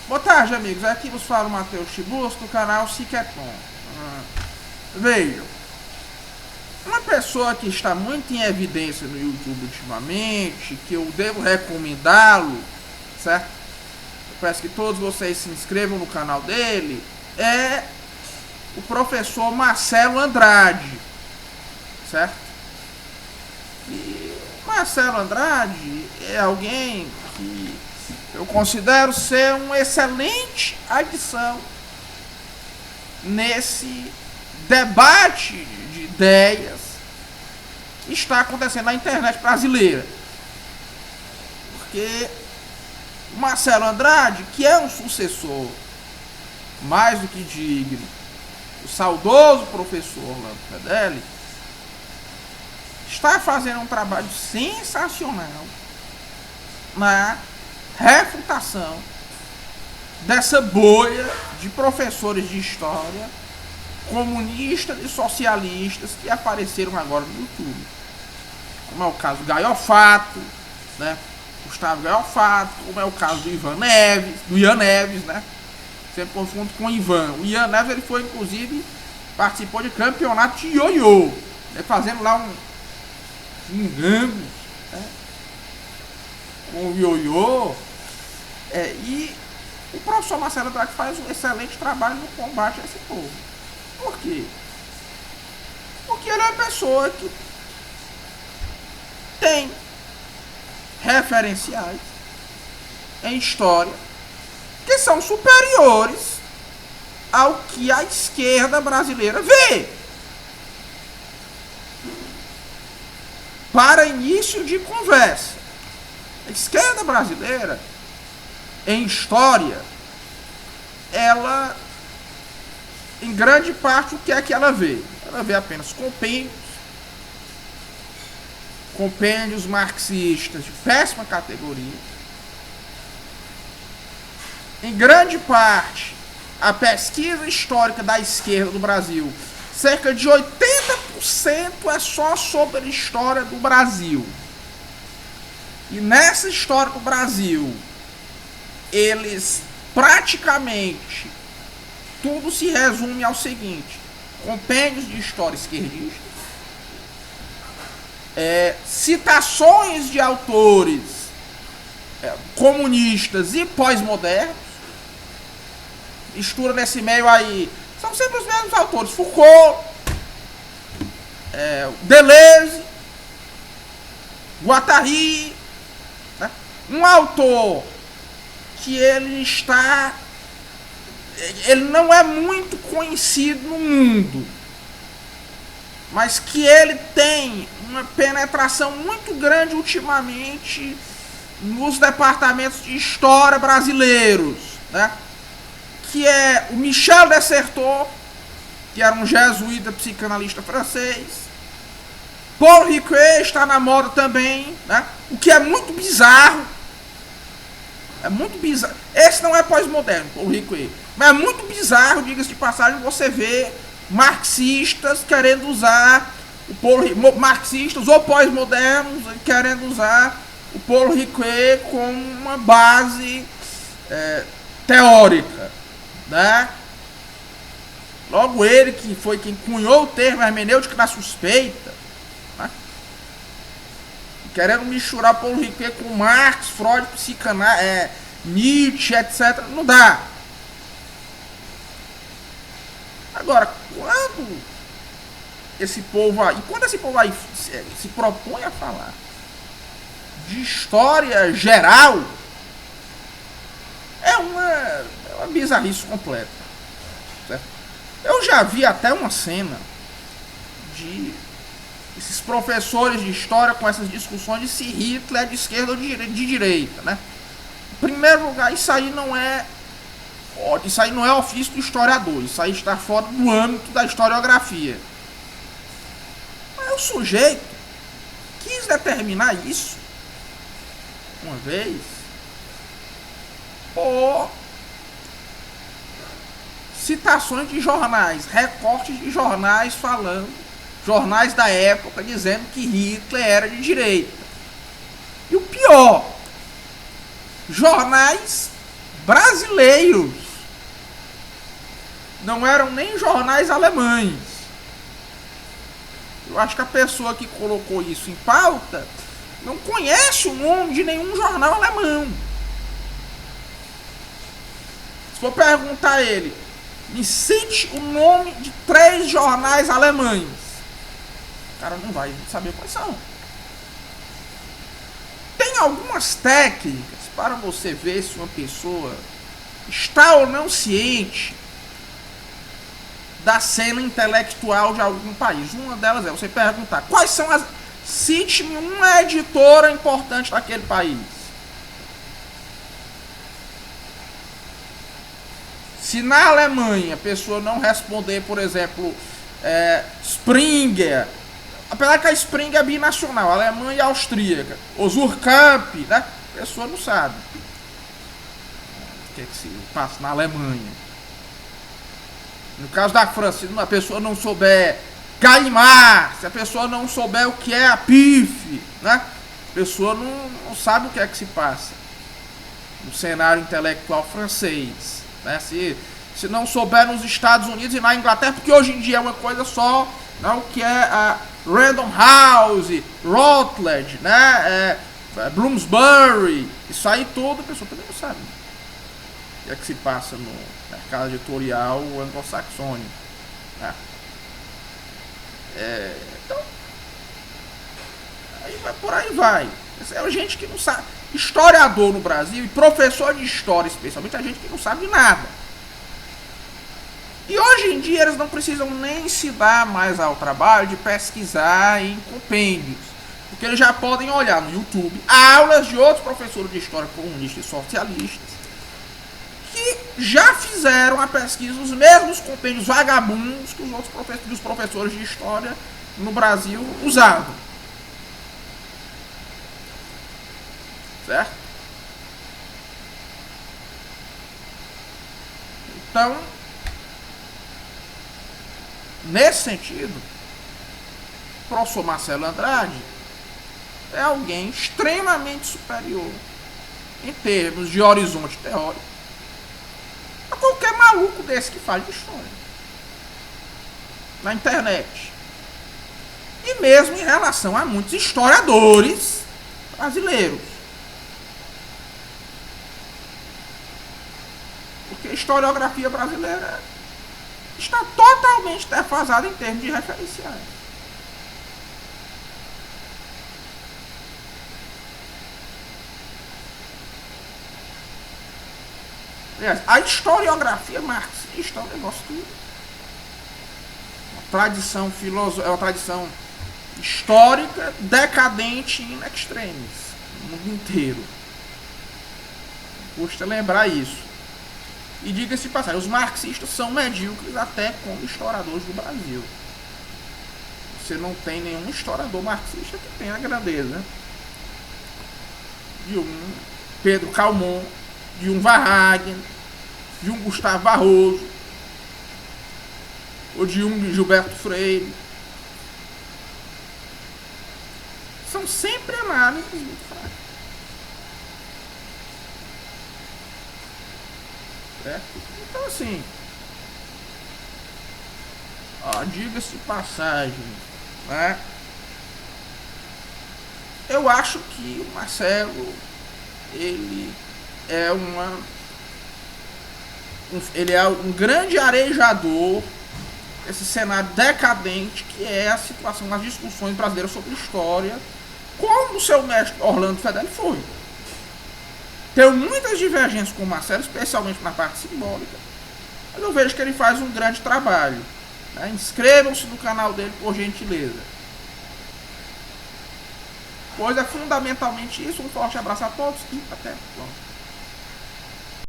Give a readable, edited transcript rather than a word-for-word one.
Boa tarde, amigos. Aqui vos fala o Matheus Chibus, do canal Siqueton. Vejam, uma pessoa que está muito em evidência no YouTube ultimamente, que eu devo recomendá-lo, certo? Eu peço que todos vocês se inscrevam no canal dele, é o professor Marcelo Andrade, certo? E Marcelo Andrade é alguém que eu considero ser uma excelente adição nesse debate de ideias que está acontecendo na internet brasileira. Porque o Marcelo Andrade, que é um sucessor mais do que digno, o saudoso professor Orlando Fedeli, está fazendo um trabalho sensacional na refutação dessa bolha de professores de história comunistas e socialistas que apareceram agora no YouTube, como é o caso do Gaiofato, né? Gustavo Gaiofato, como é o caso do Ian Neves, né? Sempre confundo com o Ivan. O Ian Neves, ele foi, inclusive, participou de campeonato de ioiô, né? Fazendo lá um rango, né? Com o ioiô. E o professor Marcelo Andrade faz um excelente trabalho no combate a esse povo. Por quê? Porque ele é uma pessoa que tem referenciais em história que são superiores ao que a esquerda brasileira vê. Para início de conversa, a esquerda brasileira, em história, ela, em grande parte, o que é que ela vê? Ela vê apenas compêndios marxistas de péssima categoria. Em grande parte, a pesquisa histórica da esquerda do Brasil, cerca de 80% é só sobre a história do Brasil. E nessa história do Brasil, eles praticamente tudo se resume ao seguinte: compêndios de história esquerdista, citações de autores comunistas e pós-modernos, mistura nesse meio aí, são sempre os mesmos autores: Foucault, Deleuze, Guattari, né? Um autor que ele não é muito conhecido no mundo, mas que ele tem uma penetração muito grande ultimamente nos departamentos de história brasileiros, né? Que é o Michel Desserteaux, que era um jesuíta psicanalista francês. Paul Ricoeur está na moda também, né? O que é muito bizarro. É muito bizarro. Esse não é pós-moderno, Paul Ricoeur. Mas é muito bizarro, diga-se de passagem, você vê marxistas querendo usar marxistas ou pós-modernos querendo usar o Paul Ricoeur como uma base teórica, né? Logo ele, que foi quem cunhou o termo hermenêutica da suspeita, né? Querendo misturar Paul Ricoeur com Marx, Freud, Nietzsche, etc. Não dá. Agora, quando esse povo aí se propõe a falar de história geral, é uma bizarrice completa, certo? Eu já vi até uma cena de esses professores de história com essas discussões de se Hitler é de esquerda ou de direita, né? Em primeiro lugar, isso aí não é ofício do historiador, isso aí está fora do âmbito da historiografia. Mas o sujeito quis determinar isso uma vez por citações de jornais, recortes de jornais jornais da época dizendo que Hitler era de direita. E o pior, jornais brasileiros. Não eram nem jornais alemães. Eu acho que a pessoa que colocou isso em pauta não conhece o nome de nenhum jornal alemão. Se for perguntar a ele, me cite o nome de 3 jornais alemães, o cara não vai saber quais são. Tem algumas técnicas para você ver se uma pessoa está ou não ciente da cena intelectual de algum país. Uma delas é você perguntar quais são as... Cite-me uma editora importante daquele país. Se na Alemanha a pessoa não responder, por exemplo, Springer, apesar que a Springer é binacional, Alemanha e austríaca, ou Surkamp, né? A pessoa não sabe o que se passa na Alemanha. No caso da França, se a pessoa não souber Gallimard, se a pessoa não souber o que é a PIF, né? A pessoa não sabe o que é que se passa no cenário intelectual francês, né? Se não souber nos Estados Unidos e na Inglaterra, porque hoje em dia é uma coisa só, né? O que é a Random House, Routledge, né? Bloomsbury, isso aí tudo, a pessoa também não sabe o que é que se passa no mercado editorial anglo-saxônico, né? Então, por aí vai. É gente que não sabe. Historiador no Brasil e professor de história, especialmente, a gente que não sabe de nada. E hoje em dia eles não precisam nem se dar mais ao trabalho de pesquisar em compêndios, porque eles já podem olhar no YouTube aulas de outros professores de história comunistas e socialistas que já fizeram a pesquisa dos mesmos compêndios vagabundos que os outros professores de história no Brasil usavam. Certo? Então, nesse sentido, o professor Marcelo Andrade é alguém extremamente superior em termos de horizonte teórico a qualquer maluco desse que faz de história na internet. E mesmo em relação a muitos historiadores brasileiros. Porque a historiografia brasileira está totalmente defasada em termos de referenciais. A historiografia marxista é um negócio que tradição filosófica, é uma tradição histórica decadente in extremis no mundo inteiro. Custa lembrar isso. E diga-se de passagem, os marxistas são medíocres até como historiadores do Brasil. Você não tem nenhum historiador marxista que tenha a grandeza de um Pedro Calmon, de um Wagner, de um Gustavo Barroso, ou de um Gilberto Freire. São sempre análises muito fracas. Certo? Então assim, diga-se de passagem, né? Eu acho que o Marcelo, ele é um grande arejador desse cenário decadente que é a situação nas discussões brasileiras sobre história, como o seu mestre Orlando Fedeli foi. Tenho muitas divergências com o Marcelo, especialmente na parte simbólica, mas eu vejo que ele faz um grande trabalho, né? Inscrevam-se no canal dele, por gentileza. Pois é fundamentalmente isso. Um forte abraço a todos e até logo.